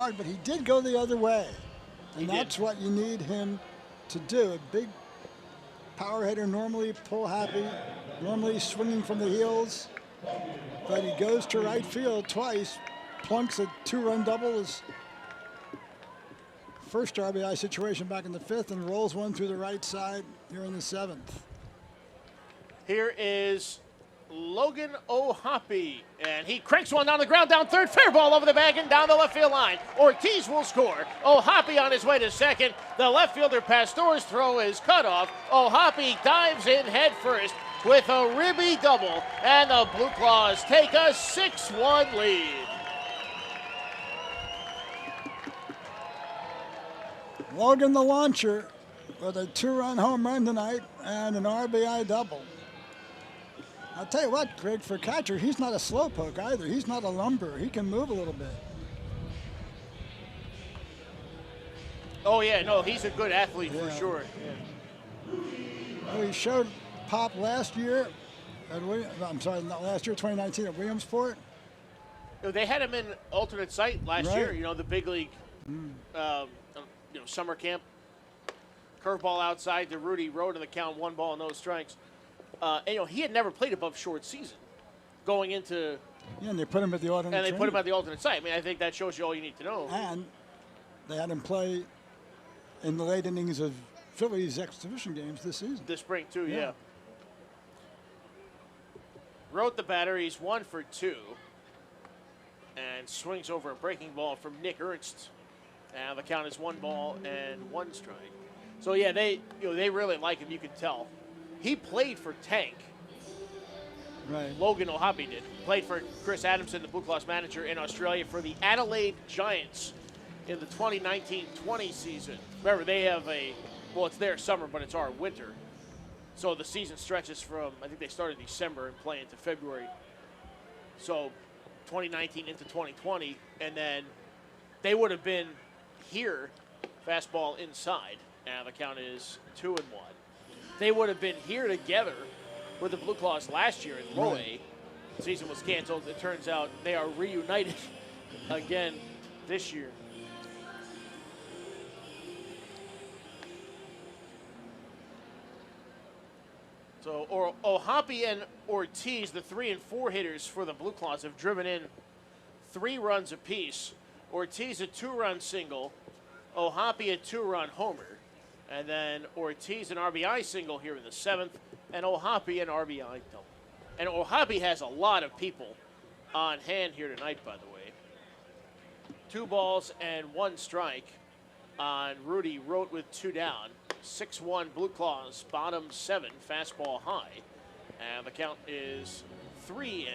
hard, but he did go the other way. He And did. that's what you need him to do. A big power hitter, normally pull happy, normally swinging from the heels. But he goes to right field twice, plunks a two-run double, his first RBI situation back in the fifth, and rolls one through the right side here in the seventh. Here is Logan O'Hoppe, and he cranks one down the ground, down third, fair ball over the bag and down the left field line. Ortiz will score. O'Hoppe on his way to second. The left fielder Pastor's throw is cut off. O'Hoppe dives in head first with a ribby double, and the Blue Claws take a 6-1 lead. Logan the launcher with a two-run home run tonight and an RBI double. I'll tell you what, Greg, for catcher, he's not a slowpoke either. He's not a lumber. He can move a little bit. Oh, yeah, no, he's a good athlete for Yeah. sure. Well, he showed pop last year at I'm sorry, not last year, 2019 at Williamsport. They had him in alternate site last Right. year, the big league, summer camp. Curveball outside to Rudy Rowe to the count, 1 ball, no strikes. And he had never played above short season going into, Yeah, and they put him at the alternate. and they put him training. at the alternate site. I mean, I think that shows you all you need to know. And they had him play in the late innings of Phillies exhibition games this season. This spring, too, Yeah. yeah. Wrote the batter. He's 1 for 2. And swings over a breaking ball from Nick Ernst. And the count is 1 ball and 1 strike. So, yeah, they really like him. You can tell. He played for Tank. Right. Logan O'Hoppe did. Played for Chris Adamson, the Blue Cross manager in Australia, for the Adelaide Giants in the 2019-20 season. Remember, they have it's their summer, but it's our winter. So the season stretches from, I think they started December and play into February. So 2019 into 2020, and then they would have been here, fastball inside, and the count is 2-1. They would have been here together with the Blue Claws last year in Low A. The season was canceled. It turns out they are reunited again this year. So O'Hoppe and Ortiz, the 3 and 4 hitters for the Blue Claws, have driven in 3 runs apiece. Ortiz a 2-run single, O'Hoppe a 2-run homer, and then Ortiz an RBI single here in the 7th, and O'Hoppe an RBI double. And O'Hoppe has a lot of people on hand here tonight, by the way. 2 balls and 1 strike on Rudy Rote with 2 down. 6-1 Blue Claws, bottom 7, fastball high. And the count is 3-1.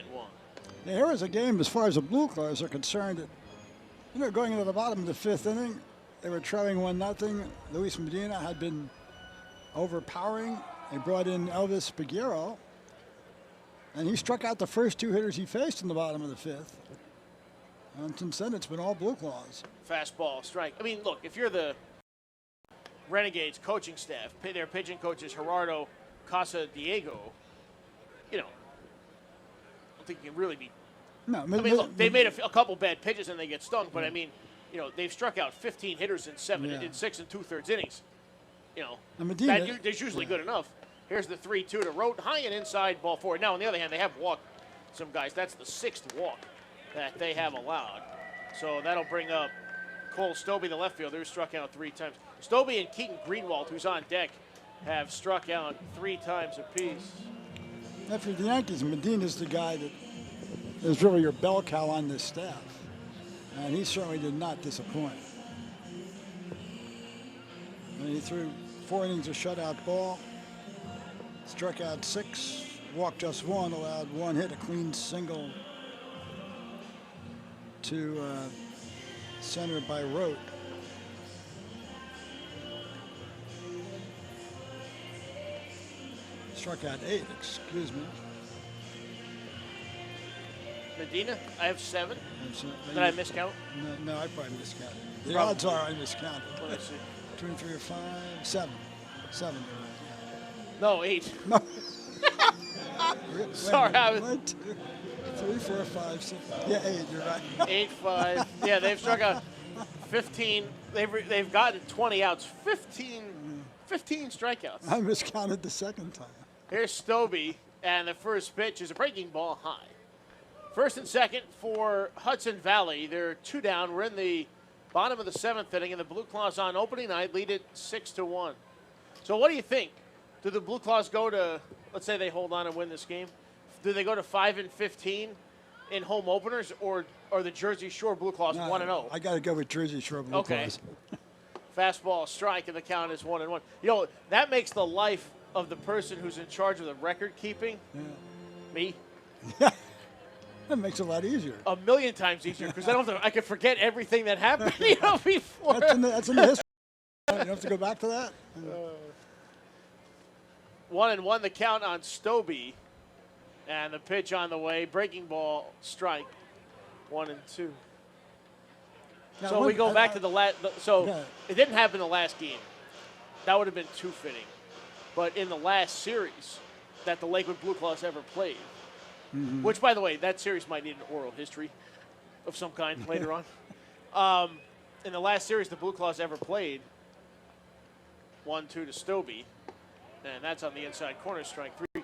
Yeah, here was a game as far as the Blue Claws are concerned. Going into the bottom of the 5th inning, they were trailing 1-0. Luis Medina had been overpowering. They brought in Elvis Peguero, and he struck out the first 2 hitters he faced in the bottom of the 5th. And since then, it's been all Blue Claws. Fastball strike. I mean, look, if you're the Renegades coaching staff, their pitching coaches Gerardo Casa Diego, I don't think you can really be. No, I mean, look, they made a couple bad pitches and they get stung, but I mean, they've struck out 15 hitters in 6 2/3 innings. And Medina, That's usually good enough. Here's the 3-2 to Rote, high and inside, ball 4. Now, on the other hand, they have walked some guys. That's the 6th walk that they have allowed. So that'll bring up Cole Stobie, the left fielder, who struck out 3 times. Stobie and Keaton Greenwald, who's on deck, have struck out 3 times apiece. after the Yankees, Medina's the guy that is really your bell cow on this staff. And he certainly did not disappoint. And he threw 4 innings of shutout ball, struck out 6, walked just 1, allowed 1 hit, a clean single to center by Rote. Struck out 8, excuse me. Medina, I have 7. That's, Did I miscount? No, I probably miscounted. The Probably. odds are I miscounted. Let me see. 2 and 3 or 5, 7. 7. No, 8. No. Sorry, I was- 1, 2, 3, 4, 5, 6. Yeah, 8. You're right. 8-5. Yeah, they've struck out. 15. They've gotten 20 outs. 15 strikeouts. I miscounted the second time. Here's Stobie, and the first pitch is a breaking ball high. First and second for Hudson Valley. They're 2 down. We're in the bottom of the 7th inning, and the Blue Claws on opening night lead it 6-1. So what do you think? Do the Blue Claws go to, let's say they hold on and win this game, do they go to 5-15 in home openers, or are the Jersey Shore Blue Claws 1-0? I got to go with Jersey Shore Blue Claws. Fastball strike, and the count is 1-1. You know, that makes the life of the person who's in charge of the record keeping, me, That makes it a lot easier. a million times easier, because I can forget everything that happened before. That's in the history. You don't have to go back to that. 1-1 the count on Stobie, and the pitch on the way. Breaking ball strike, 1-2. Now, So we go back to the last. So Yeah. it didn't happen the last game. That would have been too fitting. But in the last series that the Lakewood Blue Claws ever played, which, by the way, that series might need an oral history of some kind later on. In the last series the Blue Claws ever played, 1-2 to Stobie, and that's on the inside corner, strike 3.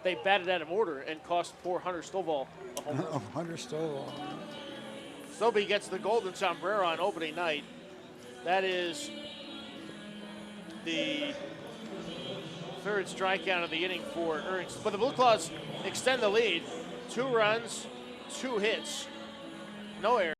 They batted out of order and cost poor Hunter Stovall a home run. Hunter Stovall. Stobie gets the golden sombrero on opening night. That is the 3rd strikeout of the inning for Ernst. But the Blue Claws extend the lead. 2 runs, 2 hits, no errors.